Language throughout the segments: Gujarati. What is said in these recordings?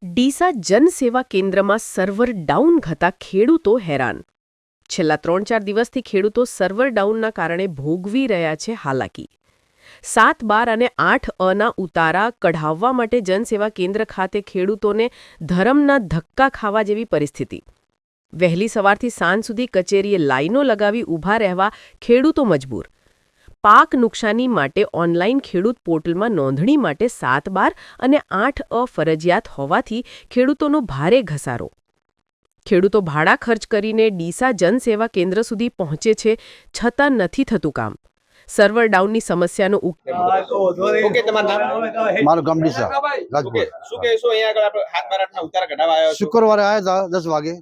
ડીસા જનસેવા કેન્દ્રમાં સર્વર ડાઉન થતા ખેડૂતો હેરાન. છેલ્લા 3-4 દિવસથી ખેડૂતો સર્વર ડાઉનના કારણે ભોગવી રહ્યા છે હાલાકી. 7, 12 અને 8 ઉતારા કઢાવવા માટે જનસેવા કેન્દ્ર ખાતે ખેડૂતોને ધરમના ધક્કા ખાવા જેવી પરિસ્થિતિ. વહેલી સવારથી સાંજ સુધી કચેરીએ લાઈનો લગાવી ઊભા રહેવા ખેડૂતો મજબૂર. પાક નુકસાની માટે ઓનલાઈન ખેડૂત પોર્ટલમાં નોંધણી માટે 7, 12 અને 8 ફરજિયાત હોવાથી ખેડૂતોનો ભારે ઘસારો. ખેડૂતો ભાડા ખર્ચ કરીને ડીસા જનસેવા કેન્દ્ર સુધી પહોંચે છે, છતાં નથી થતું કામ. સર્વર ડાઉનની સમસ્યાનો મારું ગામ ડીસા રાજપુર. શું કહેશો? અહીંયા આગળ આપણે 7, 12 ના ઉતારા કઢાવા આવ્યા છો. શુક્રવારે આવ્યા હતા 10 વાગે,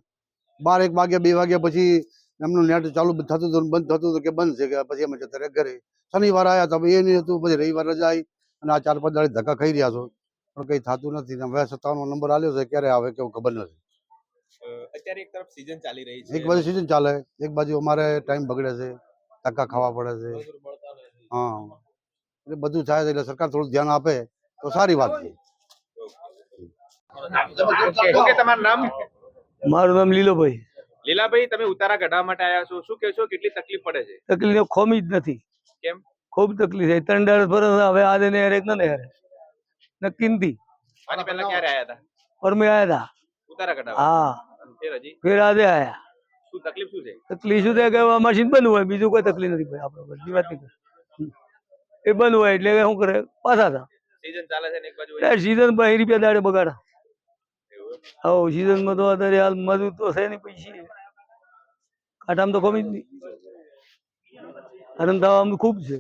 12, 1 વાગે, 2 વાગ્યા પછી એમનું નેટ ચાલુ થતું હતું, બંધ થતું હતું કે બંધ છે કે પછી અમે જતા રહ્યા ઘરે. શનિવાર આવ્યા હતા, એ નહીં હતું, પછી રવિવાર રજા આવી અને આ 4-5 દાડે ધક્કા ખાઈ રહ્યા છો, પણ કંઈ થતું નથી. હવે 57 નંબર આવ્યો છે, ક્યારે આવે કેવું ખબર નથી. અત્યારે એક તરફ સીઝન ચાલી રહી છે, એક બાજુ સીઝન ચાલે, એક બાજુ અમારે ટાઈમ બગડે છે, ધક્કા ખાવા પડે છે. હા, એટલે બધું થાય છે, એટલે સરકાર થોડું ધ્યાન આપે તો સારી વાત છે. ઓકે, તમારું નામ? મારું નામ લીલોભાઈ. લીલાભાઈ, તમે ઉતારા કઢાવવા માટે આવ્યા છો, શું કહેશો? કેટલી તકલીફ પડે છે? તકલીફ ખોમી જ નથી. કેમ? ખૂબ તકલીફ છે. 3 દાડા પર હવે આ ને હેરે ન હેરે નક્કી નથી. આની પહેલા ક્યારે આવ્યા હતા? પરમે આયા હતા ઉતારા કઢાવવા? હા, ફેર હજી ફેર આજે આયા. શું તકલીફ શું છે? તકલીફ શું છે કે મશીન બંધ હોય, બીજું કોઈ તકલીફ નથી ભાઈ. આપણે બધી વાત નહીં. એ બંધ હોય એટલે શું કરે, પાછા હતા. સીઝન ચાલે છે ને એક બાજુ સીઝન 20 રૂપિયા દાડે બગાડા. હા, સીઝનમાં તો અત્યારે હાલ મજૂર તો છે નહીં, પૈસા કાંટામાં તો કમી જ નહીં. હરણ થવામાં ખૂબ છે.